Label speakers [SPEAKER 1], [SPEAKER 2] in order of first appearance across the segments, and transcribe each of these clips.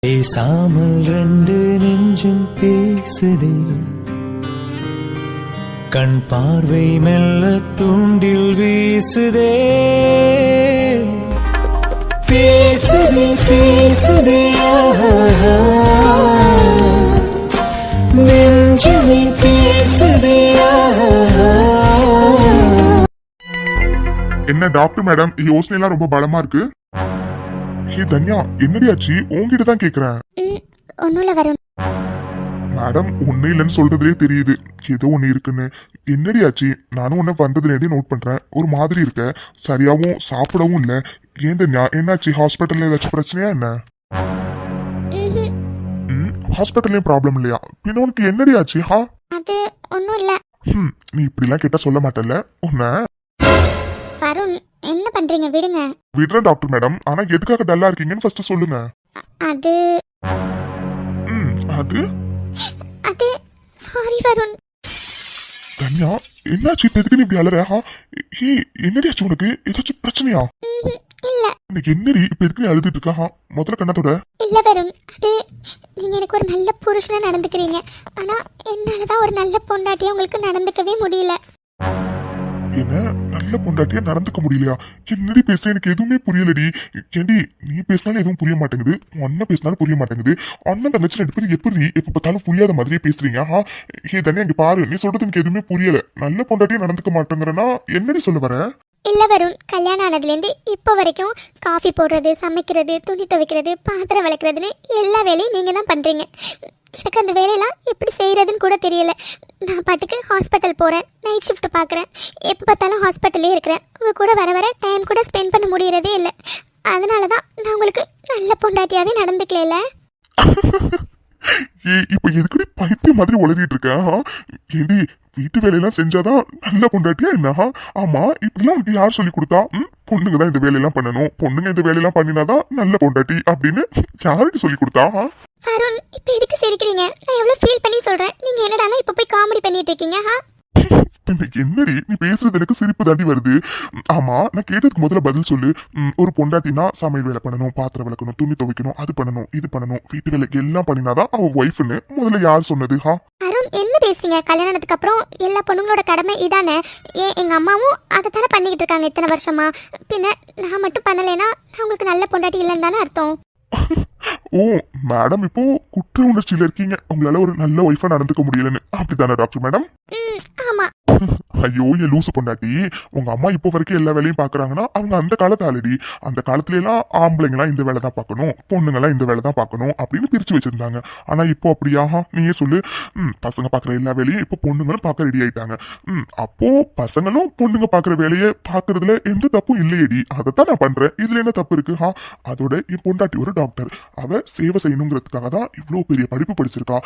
[SPEAKER 1] பேசாமல் ரெண்டு நெஞ்சும் பேசுதே, கண் பார்வை மெல்ல தூண்டில் வீசுதே. பேசுதே பேசுதே நெஞ்சுமே பேசுதே.
[SPEAKER 2] என்ன டாக்டர் மேடம், யோசனை எல்லாம் ரொம்ப பலமா இருக்கு. ஹே தன்யா, என்னடி ஆச்சு? உன்கிட்ட தான் கேக்குறேன்.
[SPEAKER 3] ஒண்ணுல வரும்
[SPEAKER 2] மேடம், ஒண்ணு இல்லைன்னு சொல்றதுலே தெரியுது ஏதோ ஒண்ணு இருக்குன்னு. என்னடி ஆச்சு? நானும் உன்ன வந்ததுலேருந்தே நோட் பண்றேன். ஒரு மாதிரி இருக்க, சரியாவும் சாப்பிடவும் இல்ல. ஏன் தன்யா, என்னாச்சு? ஹாஸ்பிட்டல்ல ஏதாச்சும் பிரச்சனையா என்ன? ஹாஸ்பிட்டல்லையும் ப்ராப்ளம் இல்லையா? பின்ன உனக்கு என்னடி ஆச்சு?
[SPEAKER 3] அது ஒண்ணும் இல்ல.
[SPEAKER 2] நீ இப்படி எல்லாம் கேட்டா சொல்ல மாட்டல உன்ன.
[SPEAKER 3] வருண், என்ன பண்றீங்க? விடுங்க.
[SPEAKER 2] விடுறேன் டாக்டர் மேடம், ஆனா எதுக்காக டல்லா இருக்கீங்கன்னு ஃபர்ஸ்ட் சொல்லுங்க.
[SPEAKER 3] அது
[SPEAKER 2] அது
[SPEAKER 3] அது சாரி வருண்.
[SPEAKER 2] தன்யா, என்னாச்சு? எதுக்கு நீ இப்படி அலற? ஹே, என்னடி ஆச்சு உனக்கு? ஏதாச்சும் பிரச்சனையா?
[SPEAKER 3] இல்ல.
[SPEAKER 2] எனக்கு என்னடி இப்ப எதுக்கு நீ அழுதுட்டு இருக்கா? முதல்ல கண்ணத்தோட.
[SPEAKER 3] இல்ல வருண், அது நீங்க எனக்கு ஒரு நல்ல புருஷனா நடந்துக்கிறீங்க. ஆனா என்னாலதான் ஒரு நல்ல பொண்டாட்டியா உங்களுக்கு நடந்துக்கவே முடியல.
[SPEAKER 2] என்ன நல்ல பொண்டாட்டியா நடந்துக்க முடியலையா? என்னடி பேச? எனக்கு எதுவுமே புரியலடி. ஏண்டி, நீ பேசினாலும் எதுவும் புரிய மாட்டேங்குது, அண்ணன் பேசினாலும் புரிய மாட்டேங்குது. அண்ணன் தங்கச்சி ரெண்டு பேரும் எப்படி எப்ப பார்த்தாலும் புரியாத மாதிரியே பேசுறீங்க? ஹே தனியா, இங்க பாரு, நீ சொல்றது எனக்கு எதுவுமே புரியல. நல்ல பொண்டாட்டியா நடந்துக்க மாட்டேங்கிறனா என்னடி சொல்ல வர?
[SPEAKER 3] இல்ல வருண், கல்யாணம் ஆனதுலேருந்து இப்போ வரைக்கும் காஃபி போடுறது, சமைக்கிறது, துணி துவைக்கிறது, பாத்திரம் விளக்குறதுன்னு எல்லா வேலையும் நீங்க தான் பண்றீங்க. எனக்கு அந்த வேலையெல்லாம் எப்படி செய்யறதுன்னு கூட தெரியல. நான் பாட்டுக்கு ஹாஸ்பிட்டல் போறேன், நைட் ஷிஃப்ட் பார்க்குறேன், எப்போ பார்த்தாலும் ஹாஸ்பிட்டல்லே இருக்கிறேன். உங்க கூட வர வர டைம் கூட ஸ்பெண்ட் பண்ண முடியறதே இல்லை. அதனால தான் நான் உங்களுக்கு நல்ல பொண்டாட்டியாவே நடந்துக்கல.
[SPEAKER 2] இப்ப எதுக்கடி பைத்தியம் மாதிரி உளறிட்டு இருக்க? ஏண்டி, வீட்டு வேலையெல்லாம் செஞ்சாதான் நல்ல பொண்டாட்டியா என்ன? ஆமா, இப்படிலாம் உனக்கு யார் சொல்லி கொடுத்தா? பொண்ணுங்க தான் இந்த வேலையெல்லாம் பண்ணணும், பொண்ணுங்க இந்த வேலையெல்லாம் பண்ணினாதான் நல்ல பொண்டாட்டி அப்படின்னு யாருக்கு சொல்லி கொடுத்தா?
[SPEAKER 3] வருண், இப்ப எதுக்கு சிரிக்கிறீங்க? நான் எவ்வளவு ஃபீல் பண்ணி சொல்றேன், நீங்க என்னடானா இப்ப போய் காமெடி பண்ணிட்டு இருக்கீங்க?
[SPEAKER 2] என்னடி நீ பேசுறது? எனக்கு சிரிப்பு தாண்டி வருது. ஆமா, நான் கேட்டதுக்கு முதல்ல பதில் சொல்லு. ஒரு பொண்டாட்டினா சமையல் வேலை பண்ணணும், பாத்திரம் விளக்கணும், துணி துவைக்கணும், அது பண்ணணும், இது பண்ணணும், வீட்டு வேலைக்கு எல்லாம் பண்ணினாதான் அவ ஒய்ஃப்னு முதல்ல யார் சொன்னது?
[SPEAKER 3] அருண், என்ன பேசுறீங்க? கல்யாணத்துக்கு அப்புறம் எல்லா பொண்ணுங்களோட கடமை இதானே? ஏன் எங்க அம்மாவும் அதை தானே பண்ணிக்கிட்டு இருக்காங்க இத்தனை வருஷமா. பின்ன நான் மட்டும் பண்ணலைன்னா நான் உங்களுக்கு நல்ல பொண்டாட்டி இல்லைன்னு தானே அர்த்தம்.
[SPEAKER 2] ஓ மேடம், இப்போ குற்ற உணர்ச்சியில இருக்கீங்க, உங்களால ஒரு நல்ல ஒய்ஃபா நடந்துக்க முடியலன்னு, அப்படித்தானே டாக்டர் மேடம்?
[SPEAKER 3] ஆமா.
[SPEAKER 2] ஐயோ, என் லூசு பொண்டாட்டி, உங்க அம்மா இப்போ வரைக்கும் எல்லா வேலையும் பாக்குறாங்கன்னா அவங்க அந்த காலத்து ஆல்ரெடி. அந்த காலத்துல எல்லாம் ஆம்பளைங்களாம் இந்த வேலை தான் பார்க்கணும், பொண்ணுங்கெல்லாம் இந்த வேலை தான் பார்க்கணும் அப்படின்னு பிரிச்சு வச்சிருந்தாங்க. ஆனா இப்போ அப்படியா? நீயே சொல்லு. பசங்க பாக்குற எல்லா வேலையும் இப்போ பொண்ணுங்களும் பார்க்க ரெடி ஆயிட்டாங்க. அப்போ பசங்களும் பொண்ணுங்க பாக்குற வேலையை பாக்குறதுல எந்த தப்பும் இல்லையடி. அதைத்தான் நான் பண்றேன், இதுல என்ன தப்பு இருக்கு? அதோட என் பொண்டாட்டி ஒரு டாக்டர், அவ சேவை செய்யணுங்கிறதுக்காக தான் இவ்வளவு பெரிய படிப்பு படிச்சிருக்கா.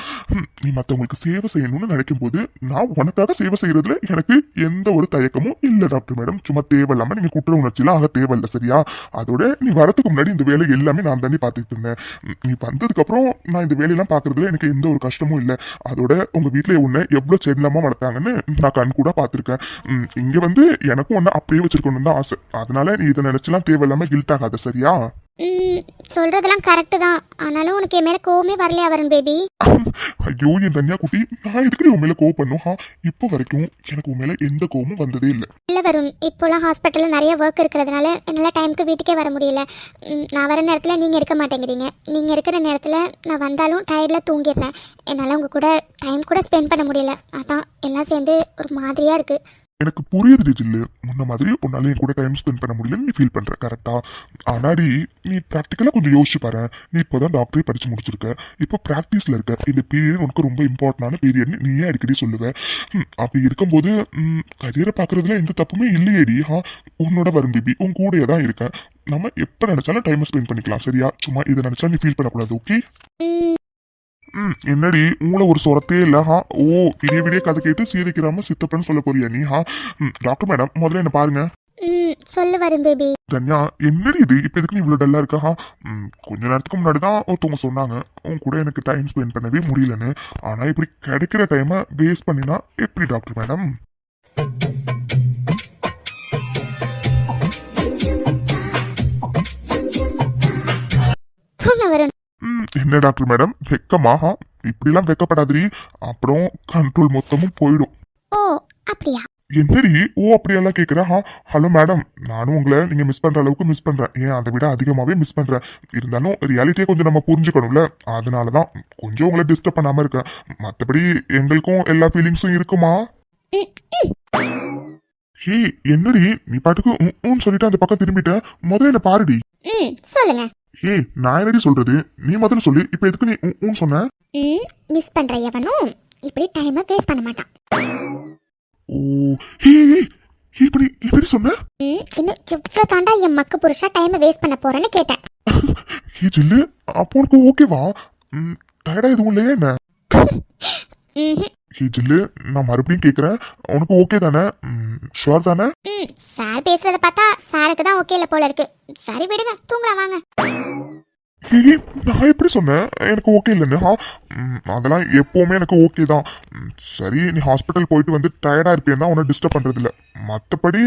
[SPEAKER 2] நீ மத்தவங்களுக்கு சேவை செய்யணும்னு நினைக்கும் போது நான் உனக்காக சேவை செய்யறதுல எனக்கு எந்த ஒரு தயக்கமும் இல்ல டாக்டர் மேடம். சும்மா தேவையில்லாம நீங்க குற்ற உணர்ச்சியெல்லாம் ஆக தேவையில்ல, சரியா? அதோட நீ வரதுக்கு முன்னாடி இந்த வேலை எல்லாமே நான் தாண்டி பாத்துக்கிட்டு இருந்தேன். நீ வந்ததுக்கு அப்புறம் நான் இந்த வேலையெல்லாம் பாக்குறதுல எனக்கு எந்த ஒரு கஷ்டமும் இல்ல. அதோட உங்க வீட்டுல உன்ன எவ்வளவு செல்லமா வளர்த்தாங்கன்னு நான் கண் கூட பாத்திருக்கேன். இங்க வந்து எனக்கும் ஒன்னு அப்படியே வச்சிருக்கணும் தான் ஆசை. அதனால நீ இதை நினைச்செல்லாம் தேவையில்லாம கில்ட் ஆகாத, சரியா?
[SPEAKER 3] சொல்றதெல்லாம் கரெக்ட் தான், ஆனாலும் உனக்கு என் மேல கோவமே வரலையா வருண் பேபி?
[SPEAKER 2] ஐயோ என் தனியா குட்டி, நான் எதுக்கு உன் மேல கோவம் பண்ணும்? இப்போ வரைக்கும் எனக்கு உன் மேல எந்த கோவமும் வந்ததே இல்ல.
[SPEAKER 3] இல்ல வருண், இப்போலாம் ஹாஸ்பிட்டல்ல நிறைய ஒர்க் இருக்கிறதுனால என்னால டைமுக்கு வீட்டுக்கே வர முடியல. நான் வர நேரத்துல நீங்க இருக்க மாட்டேங்கிறீங்க. நீங்க இருக்கிற நேரத்துல நான் வந்தாலும் டயர்ட்ல தூங்கிடுறேன். என்னால உங்க கூட டைம் கூட ஸ்பெண்ட் பண்ண முடியல. அதான் எல்லாம் சேர்ந்து ஒரு மாதிரியா இருக்கு.
[SPEAKER 2] எனக்கு புரியுது ஜில்லு, முன்ன மாதிரி உன்னால என் கூட டைம் ஸ்பெண்ட் பண்ண முடியலன்னு நீ ஃபீல் பண்ற, கரெக்டா? ஆனாடி நீ ப்ராக்டிக்கலா கொஞ்சம் யோசிச்சு பாரு. நீ இப்போதான் டாக்டரே படிச்சு முடிச்சிருக்க, இப்போ ப்ராக்டிஸ்ல இருக்க. இந்த பீரியட் உனக்கு ரொம்ப இம்பார்ட்டன்டான பீரியட்னு நீயே அடிக்கடி சொல்லுவேன். அப்படி இருக்கும்போது கரியரை பாக்குறதுல எந்த தப்புமே இல்லையேடி. உன்னோட வரும் பேபி உன் கூடயே தான் இருக்கேன். நம்ம எப்ப நினைச்சாலும் டைம் ஸ்பெண்ட் பண்ணிக்கலாம், சரியா? சும்மா இதை நினைச்சா நீ ஃபீல் பண்ணக்கூடாது, ஓகே? என்னடி மூளை ஒரு சொரத்தே இல்ல? ஓ, விடிய விடிய கதை கேட்டு சீரிக்கிறாம சித்தப்பன்னு சொல்ல போறியா நீ? டாக்டர் மேடம், முதல்ல என்ன பாருங்க.
[SPEAKER 3] சொல்லு வருண் பேபி.
[SPEAKER 2] தன்யா, என்னடி இது? இப்ப எதுக்கு நீ இவ்வளவு டல்லா இருக்கா? கொஞ்ச நேரத்துக்கு முன்னாடிதான் ஒருத்தவங்க சொன்னாங்க உன் கூட எனக்கு டைம் ஸ்பெண்ட் பண்ணவே முடியலன்னு. ஆனா இப்படி கிடைக்கிற டைமை வேஸ்ட் பண்ணினா எப்படி டாக்டர் மேடம்?
[SPEAKER 3] வருண்,
[SPEAKER 2] என்ன டாக்டர் மேடம் வெக்கமா? இப்படிலாம் வெக்கப்படாதீ, அப்புறம் கண்ட்ரோல் மொத்தமும் போயிடும்.
[SPEAKER 3] ஓ அப்படியா?
[SPEAKER 2] என்னடி ஓ அப்படியெல்லாம் கேக்குற? ஹலோ மேடம், நானும் உங்களை நீங்க மிஸ் பண்ற அளவுக்கு மிஸ் பண்றேன், ஏன் அதை விட அதிகமாவே மிஸ் பண்றேன். இருந்தாலும் ரியாலிட்டியை கொஞ்சம் நம்ம புரிஞ்சுக்கணும்ல, அதனாலதான் கொஞ்சம் உங்களை டிஸ்டர்ப் பண்ணாம இருக்கேன். மத்தபடி எங்களுக்கும் எல்லா ஃபீலிங்ஸும் இருக்குமா? ஏய் என்னடி நீ பாட்டுக்கு சொல்லிட்டு அந்த பக்கம் திரும்பிட்ட, முதல்ல என்ன பாருடி.
[SPEAKER 3] சொல்லுங்க.
[SPEAKER 2] ஏய் நான் என்னடி சொல்றது, நீ முதல்ல சொல்லு. இப்ப எதுக்கு நீ சொன்ன?
[SPEAKER 3] மிஸ் பண்ற எவனும் இப்படி டைமை வேஸ்ட் பண்ண மாட்டான்.
[SPEAKER 2] ஓ இப்படி இப்படி சொன்ன?
[SPEAKER 3] இன்னும் எவ்வளவு தாண்டா என் மக்கு புருஷா டைமை வேஸ்ட் பண்ண போறேன்னு கேட்டேன்.
[SPEAKER 2] ஏ ஜில்லு, அப்போ உனக்கு ஓகேவா? டயர்டா எதுவும் இல்லையா என்ன? ஏ ஜில்லு, நான் மறுபடியும் கேக்குறேன், உனக்கு ஓகே தானே? ஷுவர் தானே?
[SPEAKER 3] சார் பேசுறத பார்த்தா சாருக்கு தான் ஓகே இல்ல போல இருக்கு. சரி விடுங்க, தூங்கலாம் வாங்க.
[SPEAKER 2] நான் எப்படி சொன்னேன் எனக்கு ஓகே இல்லைன்னு? அதெல்லாம் எப்பவுமே எனக்கு ஓகே தான். சரி, நீ ஹாஸ்பிட்டல் போயிட்டு வந்து டயர்டா இருப்பேன் தான் உன்னை டிஸ்டர்ப் பண்றது இல்ல. மத்தபடி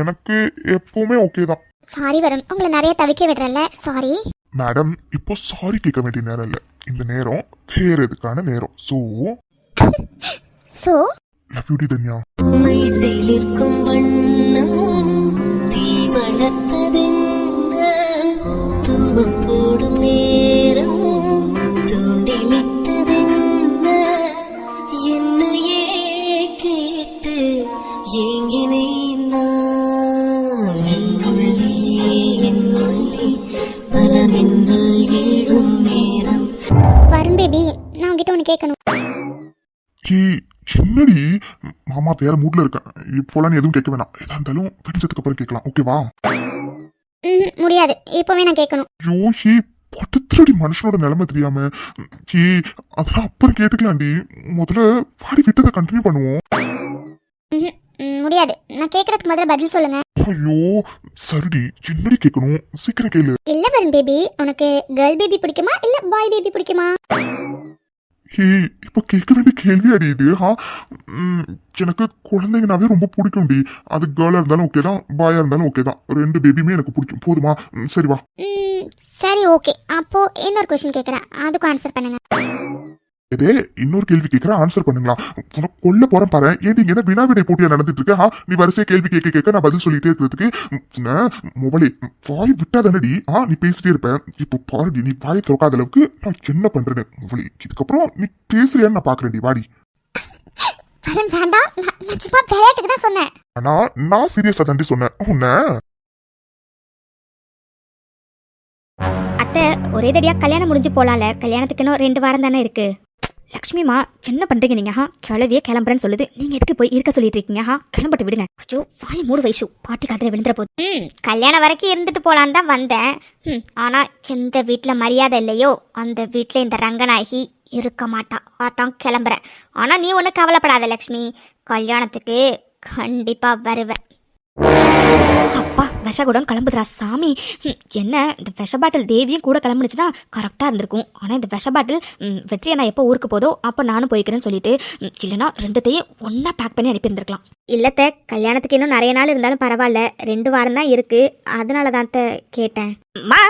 [SPEAKER 2] எனக்கு எப்பவுமே ஓகே தான்.
[SPEAKER 3] சாரி வருண், உங்களை நிறைய தவிக்க விடுறல, சாரி.
[SPEAKER 2] மேடம், இப்போ சாரி கேட்க வேண்டிய நேரம் இல்ல, இந்த நேரம் தேறதுக்கான நேரம். சோ லவ் யூ டி தன்யா.
[SPEAKER 4] மைசேலிருக்கும் வண்ணம் தீ வளர்த்ததென்ன, தூவம் போடும் நேரம் தூண்டிலிட்டதென்ன, என்னையே கேட்டு ஏங்கினேன் நான். என்னுள்ளே பல மின்னல் எழும் நேரம்.
[SPEAKER 3] வருண் பேபி, நான் உங்ககிட்ட ஒன்று கேட்கணும்.
[SPEAKER 2] என்னடி மாமா வேற மூட்ல இருக்கேன், இப்போலாம் நீ எதுவும் கேட்க வேணாம். எதா இருந்தாலும் பிடிச்சதுக்கு அப்புறம் கேட்கலாம், ஓகேவா?
[SPEAKER 3] முடியாது, இப்பவே நான் கேட்கணும்.
[SPEAKER 2] யோசி படுத்துறடி மனுஷனோட நிலைமை தெரியாம. அதெல்லாம் அப்புறம் கேட்டுக்கலாம்டி, முதல்ல பாடி விட்டதை கண்டினியூ பண்ணுவோம்.
[SPEAKER 3] முடியாது, நான் கேட்கறதுக்கு முதல்ல பதில் சொல்லுங்க.
[SPEAKER 2] ஐயோ சரிடி, என்னடி கேட்கணும், சீக்கிரம் கேளு.
[SPEAKER 3] இல்ல வருண் பேபி, உனக்கு கேர்ள் பேபி பிடிக்குமா இல்ல பாய் பேபி பிடிக்குமா?
[SPEAKER 2] இப்ப கேட்க வேண்டிய கேள்வி அடியுது. எனக்கு குழந்தைங்கனாவே ரொம்ப பிடிக்கும்டி. அது கேர்ளா இருந்தாலும் ஓகே தான், பாயா இருந்தாலும் ஓகே தான், ரெண்டு பேபியுமே எனக்கு பிடிக்கும். போதுமா? சரி வா.
[SPEAKER 3] சரி ஓகே, அப்போ இன்னொரு கொஸ்டின் கேட்கறேன், அதுக்கு ஆன்சர் பண்ணுங்க.
[SPEAKER 2] இதே இன்னொரு கேள்வி கேட்கறேன், ஆன்சர் பண்ணுங்களா? உனக்கு கொல்ல போறேன் பாரு. ஏன் நீங்க என்ன வினாவிடை போட்டியா நடந்துட்டு இருக்க? நீ வரிசையா கேள்வி கேட்க கேட்க நான் பதில் சொல்லிட்டே இருக்கிறதுக்கு மொபைலே வாய் விட்டாதானடி. நீ பேசிட்டே இருப்ப. இப்போ பாருடி, நீ வாயை திறக்காத அளவுக்கு நான் என்ன பண்றேன்னு. மொபைலே இதுக்கப்புறம் நீ பேசுறியான்னு நான் பாக்குறேன்டி, வாடி.
[SPEAKER 3] வேண்டாம், நான் சும்மா விளையாட்டுக்கு தான் சொன்னேன்.
[SPEAKER 2] ஆனா நான் சீரியஸா தாண்டி சொன்னேன் உன்ன.
[SPEAKER 5] அத்தை, ஒரே தடியா கல்யாணம் முடிஞ்சு போலாம்ல, கல்யாணத்துக்கு இன்னும் 2 வாரம் தானே இருக்கு. லக்ஷ்மிமா, என்ன பண்றீங்க நீங்க? கிளவியே கிளம்புறேன்னு சொல்லுது, நீங்க எதுக்கு போய் இருக்க சொல்லிட்டு இருக்கீங்க? கிளம்பட்டு விடுங்க. அச்சோ, வாய் மூடு வைஷு, பாட்டி காதுல விழுந்துற போது.
[SPEAKER 3] கல்யாணம் வரைக்கும் இருந்துட்டு போலான்னு தான் வந்தேன். ஆனா எந்த வீட்டுல மரியாதை இல்லையோ அந்த வீட்டுல இந்த ரங்கநாயகி இருக்க மாட்டா, அதான் கிளம்புறேன். ஆனா நீ ஒன்றும் கவலைப்படாத லக்ஷ்மி, கல்யாணத்துக்கு கண்டிப்பா வருவேன்.
[SPEAKER 5] அப்பா, விஷகுடம் கிளம்புதுரா சாமி. என்ன இந்த விஷ பாட்டில் தேவியும் கூட கிளம்புனுச்சுன்னா கரெக்டாக இருந்திருக்கும். ஆனால் இந்த விஷ பாட்டில் வெற்றி அண்ணா எப்போ ஊருக்கு போதோ அப்போ நானும் போய்க்கிறேன்னு சொல்லிட்டு, இல்லைன்னா ரெண்டுத்தையும் ஒன்றா பேக் பண்ணி அனுப்பியிருந்திருக்கலாம்.
[SPEAKER 3] இல்லத்த, கல்யாணத்துக்கு இன்னும் நிறைய நாள் இருந்தாலும் பரவாயில்ல, 2 வாரம் தான் இருக்கு, அதனால தான் கேட்டேன்.
[SPEAKER 5] மா,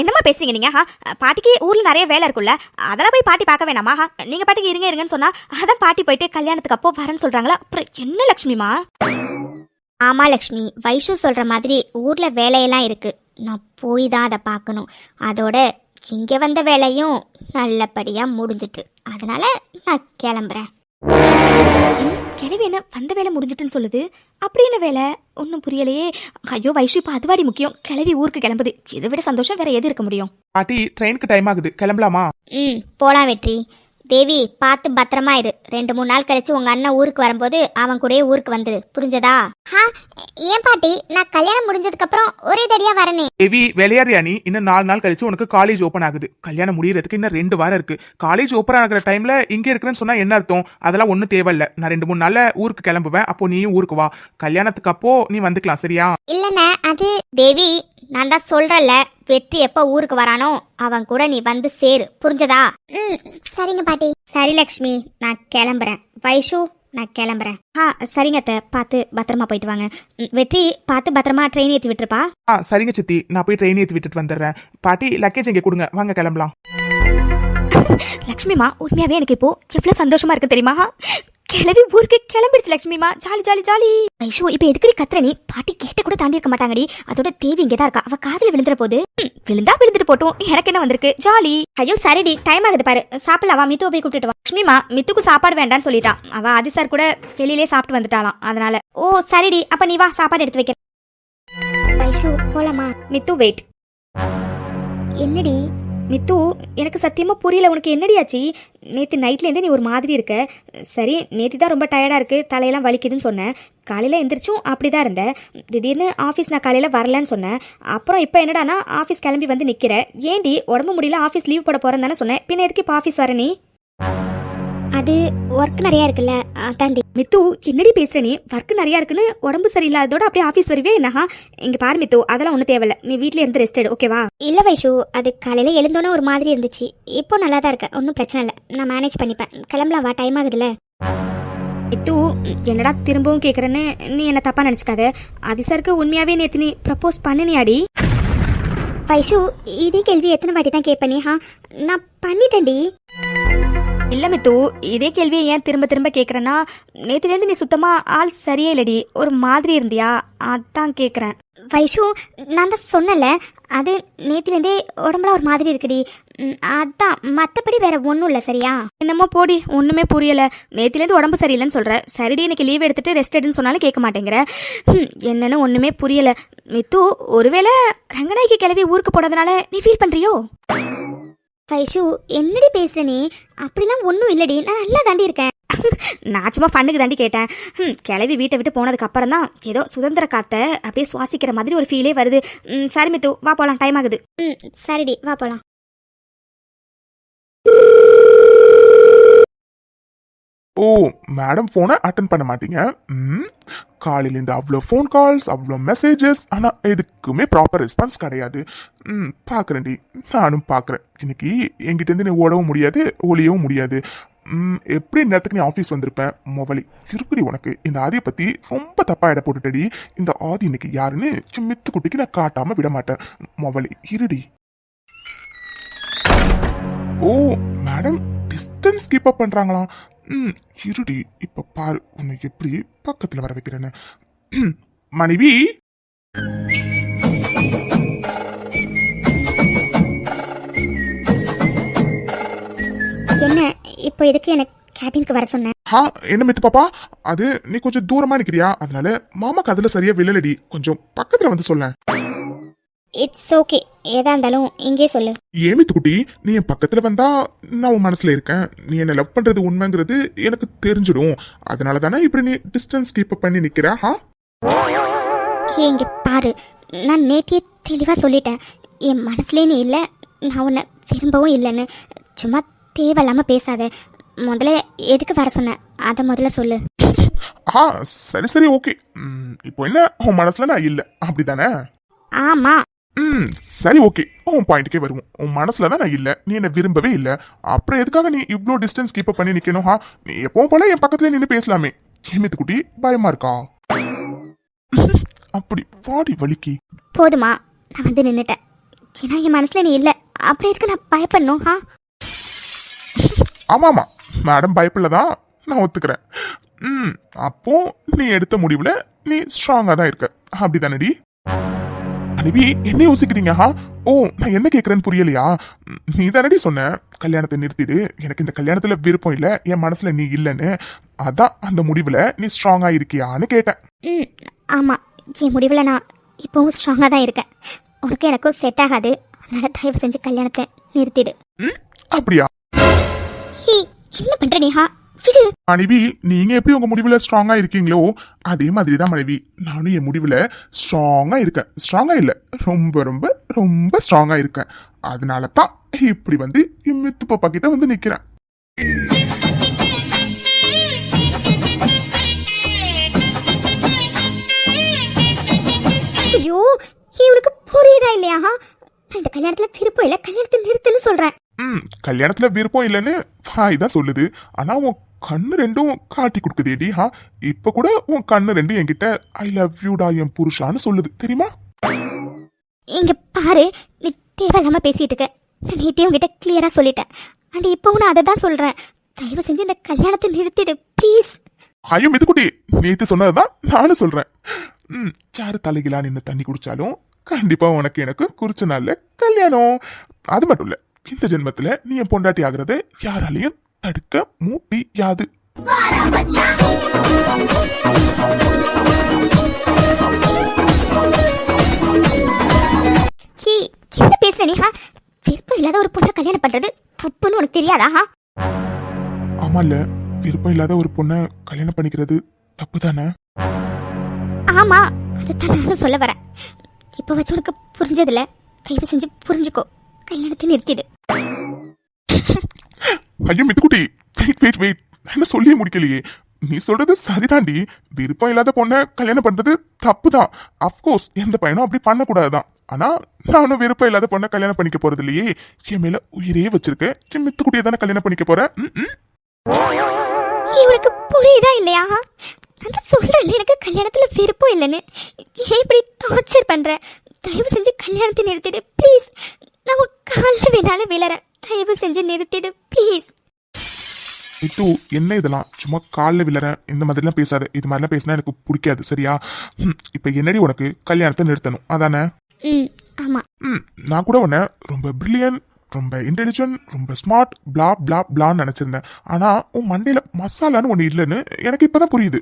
[SPEAKER 5] என்னம்மா பேசுறீங்க நீங்க? பாட்டிக்கு ஊர்ல நிறைய வேலை இருக்குல்ல, அதெல்லாம் போய் பாட்டி பார்க்க வேணாமா? நீங்க பாட்டிக்கு இருங்கன்னு சொன்னா அதான் பாட்டி போயிட்டு கல்யாணத்துக்கு அப்போ வரேன்னு சொல்றாங்களா? அப்புறம் என்ன லட்சுமிமா?
[SPEAKER 3] ஆமா லக்ஷ்மி, வைஷு சொல்ற மாதிரி ஊர்ல வேலையெல்லாம் இருக்கு, நான் போய் தான் அதை பார்க்கணும். அதோட இங்க வந்த வேலையும் நல்லபடியா முடிஞ்சிட்டு, அதனால நான் கிளம்புறேன்.
[SPEAKER 5] கிளவி என்ன வந்த வேலை முடிஞ்சிட்டுன்னு சொல்லுது? அப்படி என்ன வேலை? ஒன்றும் புரியலையே. ஐயோ வைஷு, இப்போ அதுவாடி முக்கியம், கிளவி ஊருக்கு கிளம்புது. இதை விட சந்தோஷம் வேற எது இருக்க முடியும்?
[SPEAKER 6] பாட்டி, ட்ரெயினுக்கு டைம் ஆகுது, கிளம்பலாமா?
[SPEAKER 3] போலாம் வெற்றி. தேவி, பார்த்து பத்திரமா இரு. 2-3 நாள் கழிச்சு உங்க அண்ணன் ஊருக்கு வரும்போது அவன் கூடயே ஊருக்கு வந்துரு, புரிஞ்சதா? ஏன் பாட்டி, நான் கல்யாணம் முடிஞ்சதுக்கு அப்புறம் ஒரே தடியா வரனே.
[SPEAKER 6] தேவி, விளையாடுறியா நீ? இன்னும் 4 நாள் கழிச்சு உனக்கு காலேஜ் ஓப்பன் ஆகுது. கல்யாணம் முடியறதுக்கு இன்னும் 2 வாரம் இருக்கு. காலேஜ் ஓப்பன் ஆகிற டைம்ல இங்கே இருக்கிறேன்னு சொன்னா என்ன அர்த்தம்? அதெல்லாம் ஒன்றும் தேவையில்ல. நான் 2-3 நாள்ல ஊருக்கு கிளம்புவேன், அப்போ நீயும் ஊருக்கு வா. கல்யாணத்துக்கு அப்போ நீ வந்துக்கலாம், சரியா?
[SPEAKER 3] இல்லண்ணா, அது தேவி, நான் தான் சொல்றல, வெற்றி எப்ப ஊருக்கு வரானோ அவன் கூட நீ வந்து சேரு, புரிஞ்சதா? சரிங்க பாட்டி. சரி லக்ஷ்மி, நான் கிளம்புறேன். வைஷு, நான் கிளம்புறேன்.
[SPEAKER 5] சரிங்க அத்தை, பார்த்து பத்திரமா போயிட்டு வாங்க. வெற்றி, பார்த்து பத்திரமா ட்ரெயின் ஏற்றி விட்டுருப்பா.
[SPEAKER 6] சரிங்க சித்தி, நான் போய் ட்ரெயின் ஏற்றி விட்டுட்டு வந்துடுறேன். பாட்டி, லக்கேஜ் இங்கே கொடுங்க, வாங்க கிளம்பலாம்.
[SPEAKER 5] லக்ஷ்மிமா உண்மையாவே எனக்கு இப்போ எவ்வளவு சந்தோஷமா இருக்கு தெரியுமா? கிளவி ஊருக்கு கிளம்பிடுச்சு லக்ஷ்மிமா. Jolly jolly jolly. ஐஷோ இப்ப எதுக்கடி கத்துற நீ? பாட்டி கேட்ட கூட தாண்டி இருக்க மாட்டாங்கடி. அதோட தேவி இங்கதான் இருக்கா. அவ காதுல விழுந்துற போது. விழுந்தா விழுந்துட்டு போட்டும், எனக்கு என்ன வந்திருக்கு, ஜாலி. ஐயோ சரிடி, டைம் ஆகுது பாரு, சாப்பிடலாம் வா. மித்துவை போய் கூப்பிட்டு வா. லக்ஷ்மிமா மித்துக்கு சாப்பாடு வேண்டான்னு சொல்லிட்டா. அவ ஆதி சார் கூட வெளியிலே சாப்பிட்டு வந்துட்டாலாம், அதனால. ஓ சரிடி, அப்ப நீ வா, சாப்பாடு எடுத்து வைக்கிறேன்.
[SPEAKER 3] வைஷு போலாமா?
[SPEAKER 5] மித்து வெயிட்.
[SPEAKER 3] என்னடி?
[SPEAKER 5] மித்து எனக்கு சத்தியமா புரியல, உனக்கு என்னடி ஆச்சு? நேற்று நைட்லேருந்தே நீ ஒரு மாதிரி இருக்க. சரி நேற்று தான் ரொம்ப டயர்டாக இருக்குது, தலையெல்லாம் வலிக்குதுன்னு சொன்னேன். காலையில் எந்திரிச்சும் அப்படி தான் இருந்தேன். திடீர்னு ஆஃபீஸ் நான் காலையில் வரலன்னு சொன்னேன். அப்புறம் இப்போ என்னடானா ஆஃபீஸ் கிளம்பி வந்து நிற்கிறேன். ஏண்டி உடம்பு முடியல ஆஃபீஸ் லீவ் போட போகிறேன்னு தானே சொன்னேன். பின்ன எதுக்கு இப்போ ஆஃபீஸ் வர நீ?
[SPEAKER 3] அது ஒர்க் நிறையா இருக்குல்ல, தாண்டி.
[SPEAKER 5] மித்து என்னடி பேசுற நீ? ஒர்க் நிறையா இருக்குன்னு உடம்பு சரியில்லாததோட அப்படியே ஆஃபீஸ் வருவே என்னஹா? இங்கே பாரு மித்து, அதெல்லாம் ஒன்றும் தேவையில்ல, நீ வீட்டிலே இருந்து ரெஸ்ட் எடு, ஓகேவா?
[SPEAKER 3] இல்லை வைஷு, அது காலையில் எழுந்தோன்னே ஒரு மாதிரி இருந்துச்சு. இப்போ நல்லா தான் இருக்கேன், ஒன்றும் பிரச்சனை இல்லை, நான் மேனேஜ் பண்ணிப்பேன். கிளம்பலாம் வா, டைம் ஆகுதுல்ல.
[SPEAKER 5] மித்து என்னடா திரும்பவும் கேட்குறேன்னு நீ என்ன தப்பா நினச்சிக்காத. அதிசருக்கு உண்மையாவே நேற்று நீ ப்ரப்போஸ் பண்ணினியாடி?
[SPEAKER 3] வைஷு இதே கேள்வி எத்தனை வாட்டி தான் கேட்பனி? நான் பண்ணிட்டேன்டி.
[SPEAKER 5] இல்லை மித்து, இதே கேள்வியை ஏன் திரும்ப திரும்ப கேட்குறேன்னா, நேற்றுலேருந்து நீ சுத்தமாக ஆள் சரியே இல்லடி, ஒரு மாதிரி இருந்தியா, அதான் கேட்குறேன்.
[SPEAKER 3] வைஷு நான் தான் சொன்னல, அது நேற்றுலேருந்தே உடம்புல ஒரு மாதிரி இருக்குடி, அதான். மற்றபடி வேற ஒன்றும் இல்லை, சரியா?
[SPEAKER 5] என்னமோ போடி, ஒன்றுமே புரியலை. நேற்றுலேருந்து உடம்பு சரியில்லைன்னு சொல்கிற. சரிடி இன்னைக்கு லீவ் எடுத்துட்டு ரெஸ்ட் எடுன்னு சொன்னாலும் கேட்க மாட்டேங்கிற. என்னன்னு ஒன்றுமே புரியலை. மித்து ஒருவேளை ரங்கநாய்க்கு கிளவி ஊருக்கு போனதுனால நீ ஃபீல் பண்ணுறியோ?
[SPEAKER 3] வைஷு என்னடி பேசுற நீ? அப்படிலாம் ஒன்றும் இல்லடி, நான் நல்லா தாண்டி இருக்கேன்.
[SPEAKER 5] நான் சும்மா ஃபண்ணுக்கு தாண்டி கேட்டேன். கிளவி வீட்டை விட்டு போனதுக்கு அப்புறம் தான் ஏதோ சுதந்திர காத்தை அப்படியே சுவாசிக்கிற மாதிரி ஒரு ஃபீலே வருது. சரி மித்து வா போகலாம், டைம் ஆகுது.
[SPEAKER 3] சரிடி வா போகலாம்.
[SPEAKER 2] ஓ மேடம் ஃபோனை அட்டன் பண்ண மாட்டீங்க. காலையிலேருந்து அவ்வளோ ஃபோன் கால்ஸ், அவ்வளோ மெசேஜஸ், ஆனால் எதுக்குமே ப்ராப்பர் ரெஸ்பான்ஸ் கிடையாது. பார்க்குறேன்டி, நானும் பார்க்குறேன். இன்னைக்கு என்கிட்டேருந்து நீ ஓடவும் முடியாது, ஒளியவும் முடியாது. எப்படி நேரத்துக்கு நீ ஆஃபீஸ் வந்திருப்பேன்? மொவலி இருக்குடி உனக்கு. இந்த ஆதியை பற்றி ரொம்ப தப்பாக இட போட்டுட்டடி. இந்த ஆதி இன்னைக்கு யாருன்னு மித்து குட்டிக்கு நான் காட்டாமல் விட மாட்டேன். மொவலி இருடி. ஓ மேடம் டிஸ்டன்ஸ் கீப் அப் பண்ணுறாங்களாம். இருடி, இப்ப பாரு உன்னை எப்படி பக்கத்துல வர வைக்கிறேன்னு. மனைவி
[SPEAKER 3] என்ன இப்போ எதுக்கு எனக்கு கேபினுக்கு வர சொன்னேன்?
[SPEAKER 2] என்ன மித்து பாப்பா, அது நீ கொஞ்சம் தூரமா நிக்கிறியா, அதனால மாமாக்கு அதுல சரியா விழலடி, கொஞ்சம் பக்கத்துல வந்து சொல்ல.
[SPEAKER 3] இட்ஸ் ஓகே, ஏதா இருந்தாலும் இங்கே சொல்லு.
[SPEAKER 2] ஏமித்து குட்டி, நீ என் பக்கத்துல வந்தா நான் உன் மனசுல இருக்கேன். நீ என்ன லவ் பண்றது உண்மைங்கிறது எனக்கு தெரிஞ்சிடும். அதனால தானே இப்படி நீ டிஸ்டன்ஸ் கீப் அப் பண்ணி நிக்கிற.
[SPEAKER 3] இங்க பாரு, நான் நேத்தியே தெளிவா சொல்லிட்டேன், என் மனசுலே நீ இல்லை, நான் உன்னை விரும்பவும் இல்லைன்னு. சும்மா தேவையில்லாம பேசாத. முதல்ல எதுக்கு வர சொன்னேன் அதை முதல்ல சொல்லு.
[SPEAKER 2] சரி சரி ஓகே. இப்போ என்ன உன் மனசுல நான் இல்லை அப்படிதானே?
[SPEAKER 3] ஆமா.
[SPEAKER 2] சரி ஓகே, உன் பாயிண்ட்டுக்கே வருவோம். உன் மனசுல தான் நான் இல்ல, நீ என்ன விரும்பவே இல்ல, அப்புறம் எதுக்காக நீ இவ்ளோ டிஸ்டன்ஸ் கீப் அப் பண்ணி நிக்கணும்? நீ எப்பவும் போல என் பக்கத்துல நின்று பேசலாமே. கேமித்து குட்டி பயமா இருக்கா? அப்படி பாடி வலிக்கி.
[SPEAKER 3] போதுமா, நான் வந்து நின்னுட்டேன். ஏன்னா என் மனசுல நீ இல்ல, அப்புறம் எதுக்கு நான் பயப்படணும்?
[SPEAKER 2] ஆமாமா மேடம் பயப்படலதான், நான் ஒத்துக்கிறேன். அப்போ நீ எடுத்த முடிவுல நீ ஸ்ட்ராங்கா தான் இருக்க, அப்படிதானடி? மனைவி என்ன யோசிக்கிறீங்க? ஓ நான் என்ன கேக்குறேன்னு புரியலையா? நீ தானடி சொன்ன கல்யாணத்தை நிறுத்திடு, எனக்கு இந்த கல்யாணத்துல விருப்பம் இல்ல, என் மனசுல நீ இல்லன்னு. அதான் அந்த முடிவுல நீ ஸ்ட்ராங்கா இருக்கியான்னு கேட்டேன்.
[SPEAKER 3] ஆமா, என் முடிவுல நான் இப்பவும் ஸ்ட்ராங்கா தான் இருக்கேன். உனக்கு எனக்கும் செட் ஆகாது, அதனால தயவு செஞ்சு கல்யாணத்தை நிறுத்திடு.
[SPEAKER 2] அப்படியா?
[SPEAKER 3] என்ன பண்ற நீ?
[SPEAKER 2] மனைவி நீங்க எப்படி உங்க முடிவுல ஸ்ட்ராங்கா இருக்கீங்களோ அதே மாதிரிதான் மனைவி நானும் என் முடிவுல ஸ்ட்ராங்கா இருக்கேன். ஸ்ட்ராங்கா இல்ல, ரொம்ப ரொம்ப ரொம்ப ஸ்ட்ராங்கா இருக்கேன். அதனாலதான் இப்படி வந்து மித்து பாப்பா கிட்ட வந்து நிக்கிறேன்.
[SPEAKER 3] ஐயோ இவனுக்கு புரியுதா இல்லையா? இந்த கல்யாணத்துல விருப்பம் இல்ல, கல்யாணத்தை நிறுத்துன்னு சொல்றேன்.
[SPEAKER 2] கல்யாணத்துல விருப்பம் இல்லைன்னு வாய் தான் சொல்லுது, ஆனா உன் கண்ணு ரெண்டும் காட்டி கொடுக்குதேடி. இப்ப கூட உன் கண்ணு ரெண்டும் என்கிட்ட ஐ லவ் யூடா என் புருஷான்னு சொல்லுது, தெரியுமா?
[SPEAKER 3] இங்க பாரு, நீ தேவையில்லாம பேசிட்டு இருக்க. நான் நேத்தே உங்ககிட்ட கிளியரா சொல்லிட்டேன், அண்ட் இப்போவும் நான் அதை தான் சொல்கிறேன். தயவு செஞ்சு இந்த கல்யாணத்தை நிறுத்திடு ப்ளீஸ்.
[SPEAKER 2] ஐயோ மிதுக்குட்டி, நேத்து சொன்னதுதான் நானும் சொல்றேன். யாரு தலைகிலா நின்று தண்ணி குடிச்சாலும் கண்டிப்பா உனக்கு எனக்கு குறிச்ச நாள்ல கல்யாணம். அது மட்டும் இல்ல, இந்த ஜென்மத்துல நீ என் பொண்டாட்டி ஆகுறது யாராலையும் தடுக்க முடியாது.
[SPEAKER 3] என்ன பேசுற நீ? விருப்பம் இல்லாத ஒரு பொண்ணை கல்யாணம் பண்றது தப்புன்னு உனக்கு தெரியாதா?
[SPEAKER 2] ஆமா இல்ல, விருப்பம் இல்லாத ஒரு பொண்ணை கல்யாணம் பண்ணிக்கிறது தப்பு தானே?
[SPEAKER 3] ஆமா, அதுதான் நானும் சொல்ல வரேன். இப்போ வச்சு உனக்கு புரிஞ்சதில்ல, தயவு செஞ்சு புரிஞ்சுக்கோ. கல்யாணத்தை நிறுத்திடு.
[SPEAKER 2] ஐயோ மிதுக்குட்டி, வெயிட், என்ன சொல்லியே முடிக்கலையே. நீ சொல்றது சரிதாண்டி. விருப்பம் இல்லாத பொண்ணை கல்யாணம் பண்றது தப்பு தான். அப்கோர்ஸ் எந்த பையனும் அப்படி பண்ணக்கூடாதுதான். ஆனா நானும் விருப்பம் இல்லாத பொண்ணை கல்யாணம் பண்ணிக்க போறது இல்லையே. என் மேல உயிரே வச்சிருக்கேன். மித்துக்குட்டியை தானே கல்யாணம் பண்ணிக்க போறேன்.
[SPEAKER 3] உனக்கு புரியுதா இல்லையா? நான் சொல்றேன் எனக்கு கல்யாணத்துல விருப்பம் இல்லைன்னு. ஏன் இப்படி டார்ச்சர் பண்ற? தயவு செஞ்சு கல்யாணத்தை நிறுத்திடு ப்ளீஸ். நான் உன் காலில் வேணாலும் விழறேன். தயவு செஞ்சு நிறுத்திடு ப்ளீஸ்.
[SPEAKER 2] மித்து, என்ன இதெல்லாம் சும்மா காலில் விழறேன் இந்த மாதிரிலாம் பேசாத. இது மாதிரிலாம் பேசினா எனக்கு பிடிக்காது, சரியா? இப்ப என்னடி உனக்கு கல்யாணத்தை நிறுத்தணும் அதானே?
[SPEAKER 3] ஆமா.
[SPEAKER 2] நான் கூட உன்ன ரொம்ப பிரில்லியன், ரொம்ப இன்டெலிஜென்ட், ரொம்ப ஸ்மார்ட், பிளா பிளா பிளான்னு நினைச்சிருந்தேன். ஆனா உன் மண்டையில மசாலான்னு ஒண்ணு இல்லைன்னு எனக்கு இப்பதான் புரியுது.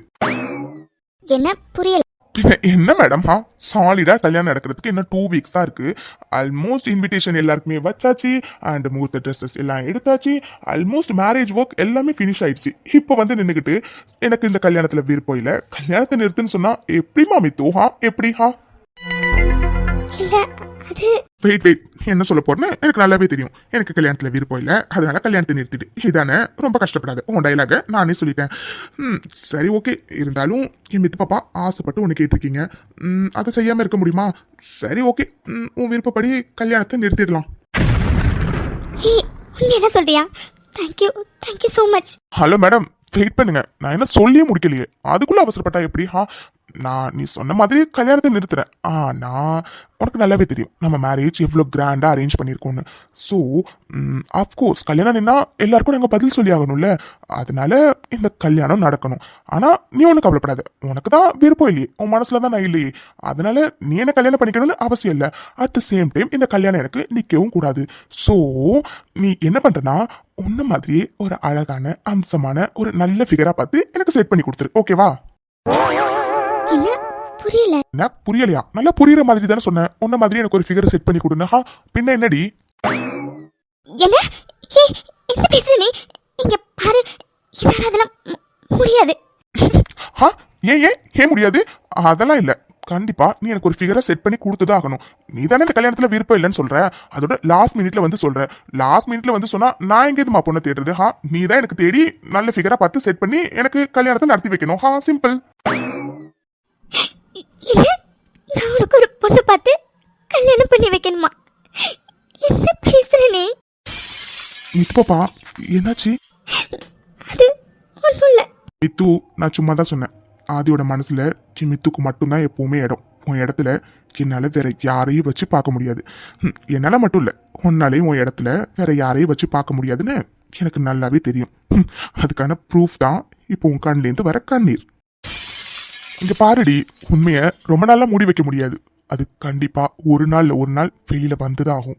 [SPEAKER 3] என்ன புரியல?
[SPEAKER 2] பின்ன என்ன மேடம், சாலிடா கல்யாணம் நடக்கிறதுக்கு இன்னும் 2 வீக்ஸ் தான் இருக்கு. ஆல்மோஸ்ட் இன்விடேஷன் எல்லாருக்குமே வச்சாச்சு, அண்ட் முகூர்த்த ட்ரெஸ்ஸஸ் எல்லாம் எடுத்தாச்சு. ஆல்மோஸ்ட் மேரேஜ் ஒர்க் எல்லாமே ஃபினிஷ் ஆயிடுச்சு. இப்போ வந்து நின்றுக்கிட்டு எனக்கு இந்த கல்யாணத்துல விருப்பம் இல்லை, கல்யாணத்தை நிறுத்துன்னு சொன்னா எப்படிமா மித்து? எப்படி?
[SPEAKER 3] இல்ல அது
[SPEAKER 2] வெயிட், என்ன சொல்ல போறேன்னு எனக்கு நல்லாவே தெரியும். எனக்கு கல்யாணத்துல விருப்பம் இல்லை, அதனால கல்யாணத்தை நிறுத்திட்டு இதானே. ரொம்ப கஷ்டப்படாத, உன் டைலாக நானே சொல்லிட்டேன். சரி ஓகே. இருந்தாலும் என் மித்து பாப்பா ஆசைப்பட்டு ஒன்று கேட்டிருக்கீங்க, அதை செய்யாம இருக்க முடியுமா? சரி ஓகே, உன் விருப்பப்படி கல்யாணத்தை நிறுத்திடலாம்.
[SPEAKER 3] உண்மையதான் சொல்றியா? Thank you so much.
[SPEAKER 2] Hello madam, wait பண்ணுங்க. நான் என்ன சொல்லியே முடிக்கலையே, அதுக்குள்ள அவசரப்பட்டா எப்படி? நான் நீ சொன்ன மாதிரி கல்யாணத்தை நிறுத்துறேன். ஆனா உனக்கு நல்லாவே தெரியும் நம்ம மேரேஜ் எவ்வளோ கிராண்டா அரேஞ்ச் பண்ணியிருக்கோன்னு. ஸோ அஃப்கோர்ஸ் கல்யாணம் நின்னா எல்லாருக்கும் நாங்கள் பதில் சொல்லி ஆகணும்ல. அதனால இந்த கல்யாணம் நடக்கணும். ஆனா நீ ஒன்றும் கவலைப்படாத, உனக்கு தான் விருப்பம் இல்லையே, உன் மனசுல தான் நான் இல்லையே. அதனால நீ என்ன கல்யாணம் பண்ணிக்கணும்னு அவசியம் இல்லை. அட் த சேம் டைம் இந்த கல்யாணம் எனக்கு நிற்கவும் கூடாது. ஸோ நீ என்ன பண்றனா, உன்ன மாதிரியே ஒரு அழகான அம்சமான ஒரு நல்ல ஃபிகரா பார்த்து எனக்கு செட் பண்ணி கொடுத்துரு, ஓகேவா?
[SPEAKER 3] என்ன புரியல?
[SPEAKER 2] என்ன புரியலையா? நல்லா புரியுற மாதிரி தானே சொன்னேன். உன்ன மாதிரி எனக்கு ஒரு ஃபிகர் செட் பண்ணி கொடுங்க. பின்ன என்னடி?
[SPEAKER 3] என்ன என்ன பேசுற நீ? இங்க பாரு, என்னால அதெல்லாம் முடியாது.
[SPEAKER 2] ஏன் முடியாது? அதெல்லாம் இல்ல, கண்டிப்பா நீ எனக்கு ஒரு ஃபிகரை செட் பண்ணி கொடுத்துதான் ஆகணும். நீ தானே இந்த கல்யாணத்துல விருப்பம் இல்லைன்னு சொல்ற, அதோட லாஸ்ட் மினிட்ல வந்து சொல்ற. லாஸ்ட் மினிட்ல வந்து சொன்னா நான் எங்கேயுமா பொண்ணை தேடுறது? நீ தான் எனக்கு தேடி நல்ல ஃபிகரா பார்த்து செட் பண்ணி எனக்கு கல்யாணத்தை நடத்தி வைக்கணும். சிம்பிள்.
[SPEAKER 3] நான் உனக்கு ஒரு பொண்ணு பார்த்து கல்யாணம் பண்ணி வைக்கணுமா? என்ன பேசுற நீ?
[SPEAKER 2] மித்து பாப்பா, என்னாச்சு?
[SPEAKER 3] அது ஒண்ணும் இல்ல.
[SPEAKER 2] மித்து, நான் சும்மா தான் சொன்னேன். ஆதியோட மனசுல மித்துக்கு மட்டும்தான் எப்பவுமே இடம். உன் இடத்துல என்னால வேற யாரையும் வச்சு பார்க்க முடியாது. என்னால மட்டும் இல்ல, உன்னாலையும் உன் இடத்துல வேற யாரையும் வச்சு பார்க்க முடியாதுன்னு எனக்கு நல்லாவே தெரியும். அதுக்கான ப்ரூஃப் தான் இப்போ உன் கண்லேருந்து வர கண்ணீர். இங்க பாருடி, உண்மைய ரொம்ப நாளா மூடி வைக்க முடியாது. அது கண்டிப்பா ஒரு நாள் வெளியில வந்துதான் ஆகும்.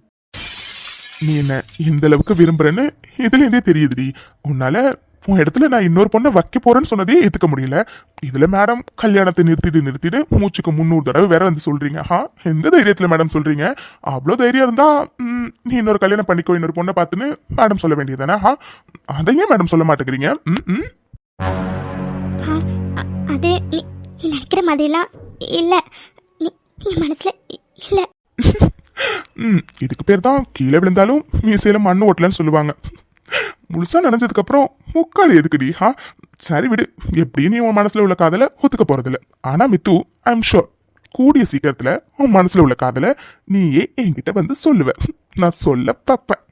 [SPEAKER 2] நீ என்ன எந்த அளவுக்கு விரும்புறேன்னு இதுல இருந்தே தெரியுதுடி. உன்னால உன் இடத்துல நான் இன்னொரு பொண்ணை வைக்க போறேன்னு சொன்னதே ஏத்துக்க முடியல. இதுல மேடம் கல்யாணத்தை நிறுத்திட்டு மூச்சுக்கு 300 தடவை வேற வந்து சொல்றீங்க. எந்த தைரியத்துல மேடம் சொல்றீங்க? அவ்வளோ தைரியம் இருந்தா நீ இன்னொரு கல்யாணம் பண்ணிக்கோ, இன்னொரு பொண்ணை பார்த்துன்னு மேடம் சொல்ல வேண்டியதானே? அதையே மேடம் சொல்ல மாட்டேங்கிறீங்க.
[SPEAKER 3] அது நீ நினைக்கிற மாதிரிலாம் இல்ல. நீ மனசுல இல்ல.
[SPEAKER 2] இதுக்கு பேர் தான் கீழே விழுந்தாலும் மீசையில மண்ணு ஓட்டலன்னு சொல்லுவாங்க. முழுசா நினைஞ்சதுக்கு அப்புறம் முக்காடு எதுக்குடி? சரி விடு, எப்படி நீ உன் மனசுல உள்ள காதல ஒத்துக்க போறதில்ல. ஆனா மித்து, ஐ எம் ஷோர் கூடிய சீக்கிரத்துல உன் மனசுல உள்ள காதல நீயே என்கிட்ட வந்து சொல்லுவ. நான் சொல்ல பார்ப்பேன்.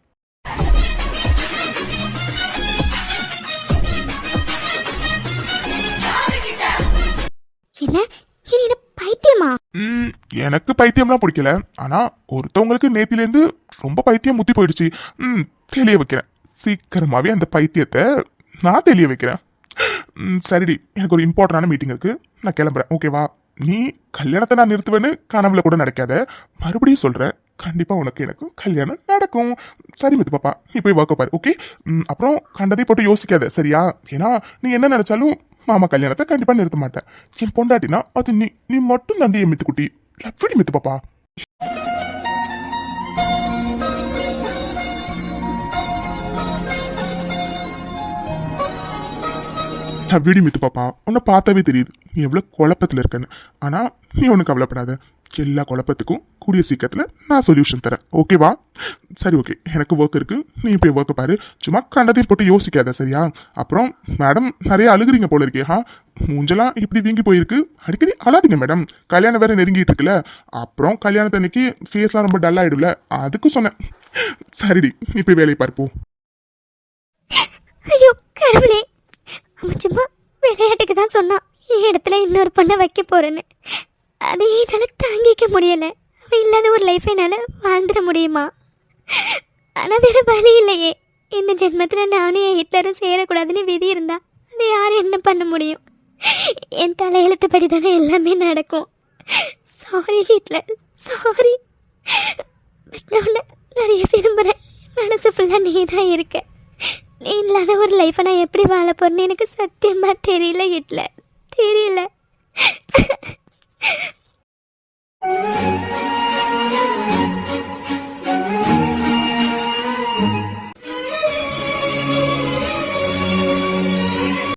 [SPEAKER 3] என்ன என்ன பைத்தியமா?
[SPEAKER 2] எனக்கு பைத்தியம்லாம் பிடிக்கல. ஆனா ஒருத்தவங்களுக்கு நேத்தில இருந்து ரொம்ப பைத்தியம் முத்தி போயிடுச்சு. தெளிய வைக்கிறேன். சீக்கிரமாவே அந்த பைத்தியத்தை நான் தெளிய வைக்கிறேன். சரிடி, எனக்கு ஒரு இம்பார்ட்டன்டான மீட்டிங் இருக்கு, நான் கிளம்புறேன். ஓகேவா? நீ கல்யாணத்தை நான் நிறுத்துவேன்னு கனவுல கூட நடக்காத. மறுபடியும் சொல்றேன், கண்டிப்பா உனக்கு எனக்கும் கல்யாணம் நடக்கும். சரி மித்து பாப்பா, நீ போய் ஒர்க்க பாரு. ஓகே? அப்புறம் கண்டதை போட்டு யோசிக்காத, சரியா? ஏன்னா நீ என்ன நினைச்சாலும் மாமா கல்யாணத்தை கண்டிப்பா நிறுத்த மாட்டேன். என் பொண்டாட்டினா அது நீ நீ மட்டும் தாண்டி என் மித்து குட்டி. லவ்விடி மித்து பாப்பா. வீடி மித்து பாப்பா, உன்னை பார்த்தாவே தெரியுது நீ எவ்வளவு குழப்பத்துல இருக்கன்னு. ஆனா நீ ஒண்ணு கவலைப்படாத, எல்லா குழப்பத்துக்கும் கூடிய சீக்கிரத்துல நான் சொல்யூஷன் தரேன். ஓகேவா? சரி, ஓகே, எனக்கு ஒர்க் இருக்கு, நீ போய் ஒர்க் பாரு. சும்மா கண்டதையும் போட்டு யோசிக்காத, சரியா? அப்புறம் மேடம் நிறைய அழுகுறீங்க போல இருக்கே. மூஞ்செல்லாம் இப்படி வீங்கி போயிருக்கு. அடிக்கடி அழாதீங்க மேடம், கல்யாணம் வேற நெருங்கிட்டு இருக்குல்ல. அப்புறம் கல்யாணத்து அன்னைக்கு ஃபேஸ்லாம் ரொம்ப டல் ஆயிடும்ல, அதுக்கு சொன்னேன். சரிடி, நீ போய் வேலையை பார்ப்போம்.
[SPEAKER 3] ஐயோ கடவுளே, அவன் சும்மா விளையாட்டுக்கு தான் சொன்னான் என் இடத்துல இன்னொரு பொண்ணை வைக்க போறேன்னு. அதை என்னால் தாங்கிக்க முடியலை. அவன் இல்லாத ஒரு லைஃப் என்னால் வாழ்ந்துட முடியுமா? ஆனால் வேற வழி இல்லையே. இந்த ஜென்மத்தில் நானும் என் ஹிட்லரும் சேரக்கூடாதுன்னு விதி இருந்தா அதை யாரும் என்ன பண்ண முடியும்? என் தலையெழுத்துப்படி தானே எல்லாமே நடக்கும். Sorry Hitler, sorry. பட் நான் உன்னை நிறைய விரும்புகிறேன். மனசு ஃபுல்லாக நீ தான் இருக்க. நீ இல்லாத ஒரு லைஃப்பை நான் எப்படி வாழ போறேன்னு எனக்கு சத்தியமாக தெரியல ஹிட்லர், தெரியல.